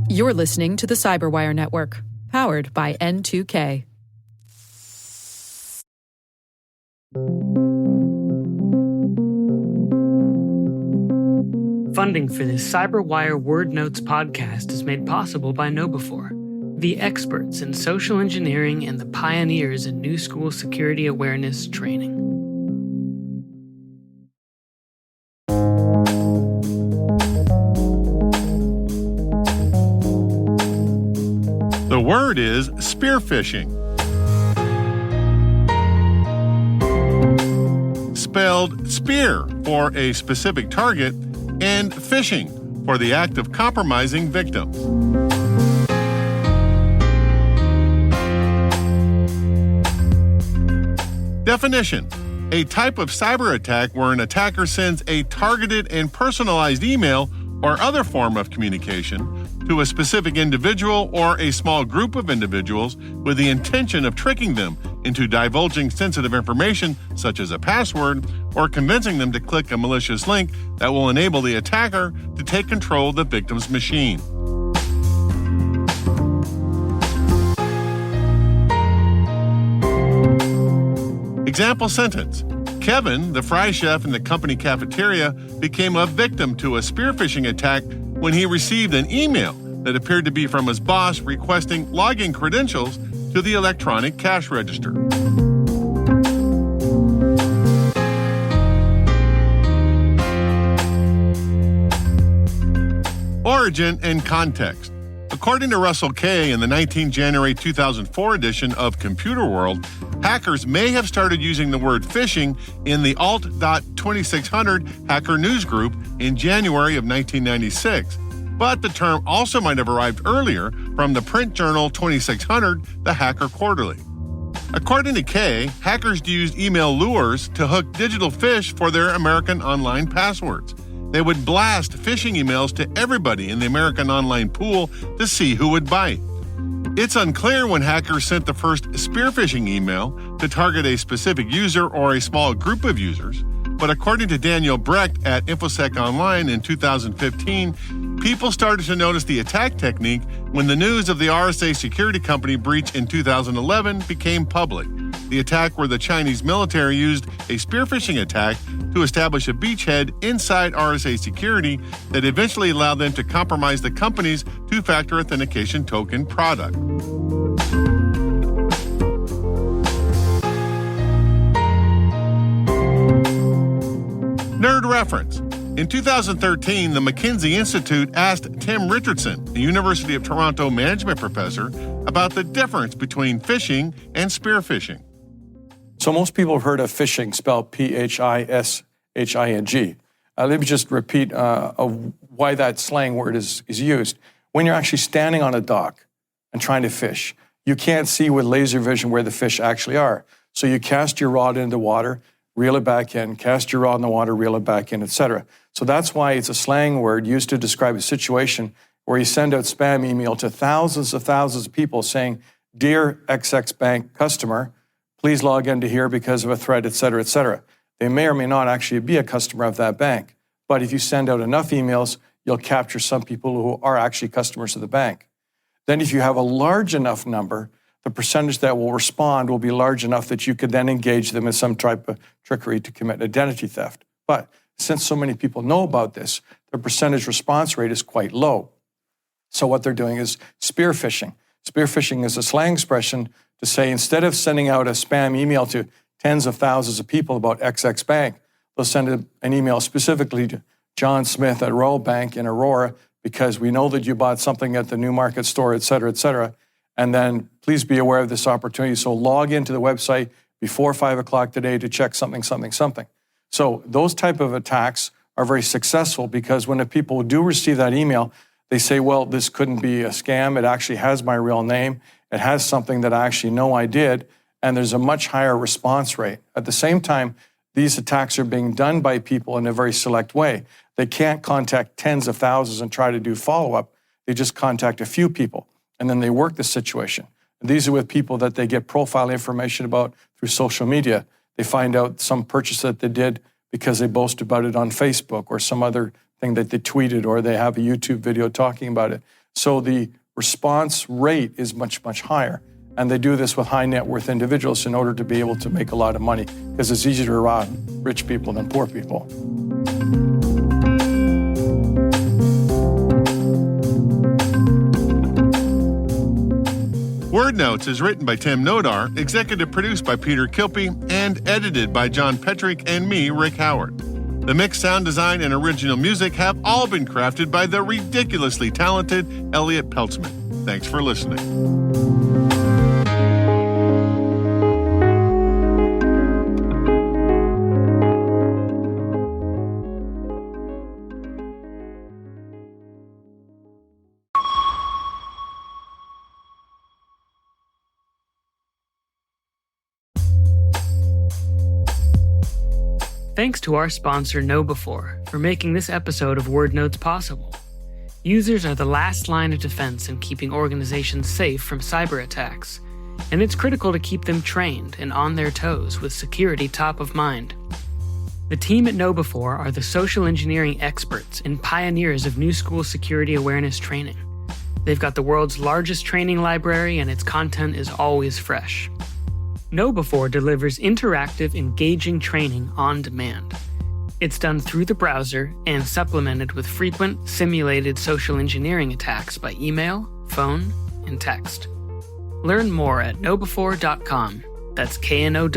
You're listening to the Cyberwire Network, powered by N2K. Funding for this Cyberwire Word Notes podcast is made possible by KnowBe4, the experts in social engineering and the pioneers in new school security awareness training. The word is spearphishing. Spelled spear for a specific target and phishing for the act of compromising victims. Definition: a type of cyber attack where an attacker sends a targeted and personalized email or other form of communication to a specific individual or a small group of individuals with the intention of tricking them into divulging sensitive information such as a password or convincing them to click a malicious link that will enable the attacker to take control of the victim's machine. Example sentence: Kevin, the fry chef in the company cafeteria, became a victim to a spearphishing attack when he received an email that appeared to be from his boss requesting login credentials to the electronic cash register. Origin and context. According to Russell Kay in the 19 January 2004 edition of Computer World, hackers may have started using the word phishing in the alt.2600 hacker news group in January of 1996. But the term also might have arrived earlier from the print journal 2600, the Hacker Quarterly. According to Kay, hackers used email lures to hook digital fish for their American online passwords. They would blast phishing emails to everybody in the American online pool to see who would bite. It's unclear when hackers sent the first spearphishing email to target a specific user or a small group of users, but according to Daniel Brecht at InfoSec Online in 2015, people started to notice the attack technique when the news of the RSA security company breach in 2011 became public. The attack where the Chinese military used a spearphishing attack to establish a beachhead inside RSA security that eventually allowed them to compromise the company's two-factor authentication token product. Nerd reference. In 2013, the McKinsey Institute asked Tim Richardson, a University of Toronto management professor, about the difference between phishing and spearphishing. So most people have heard of phishing, spelled P-H-I-S-H-I-N-G. Let me just repeat why that slang word is used. When you're actually standing on a dock and trying to fish, you can't see with laser vision where the fish actually are. So you cast your rod into the water, reel it back in, cast your rod in the water, reel it back in, etc. So that's why it's a slang word used to describe a situation where you send out spam email to thousands of people saying, "Dear XX Bank customer, please log into here because of a threat, etc., etc." They may or may not actually be a customer of that bank. But if you send out enough emails, you'll capture some people who are actually customers of the bank. Then if you have a large enough number, the percentage that will respond will be large enough that you could then engage them in some type of trickery to commit identity theft. But since so many people know about this, the percentage response rate is quite low. So what they're doing is spearphishing. Spearphishing is a slang expression to say instead of sending out a spam email to tens of thousands of people about XX Bank, they'll send an email specifically to John Smith at Royal Bank in Aurora because we know that you bought something at the Newmarket store, et cetera, et cetera. And then please be aware of this opportunity. So log into the website before 5 o'clock today to check something. So those type of attacks are very successful because when the people do receive that email, they say, well, this couldn't be a scam. It actually has my real name. It has something that I actually know I did. And there's a much higher response rate. At the same time, these attacks are being done by people in a very select way. They can't contact tens of thousands and try to do follow-up. They just contact a few people, and then they work the situation. And these are with people that they get profile information about through social media. They find out some purchase that they did because they boast about it on Facebook or some other thing that they tweeted, or they have a YouTube video talking about it. So the response rate is much, much higher. And they do this with high net worth individuals in order to be able to make a lot of money, because it's easier to rob rich people than poor people. Word Notes is written by Tim Nodar, executive produced by Peter Kilpie, and edited by John Petrick and me, Rick Howard. The mix, sound design, and original music have all been crafted by the ridiculously talented Elliot Peltzman. Thanks for listening. Thanks to our sponsor KnowBe4 for making this episode of Word Notes possible. Users are the last line of defense in keeping organizations safe from cyber attacks, and it's critical to keep them trained and on their toes with security top of mind. The team at KnowBe4 are the social engineering experts and pioneers of new school security awareness training. They've got the world's largest training library, and its content is always fresh. KnowBe4 delivers interactive, engaging training on demand. It's done through the browser and supplemented with frequent, simulated social engineering attacks by email, phone, and text. Learn more at knowbe4.com. That's KNOWBE4.com.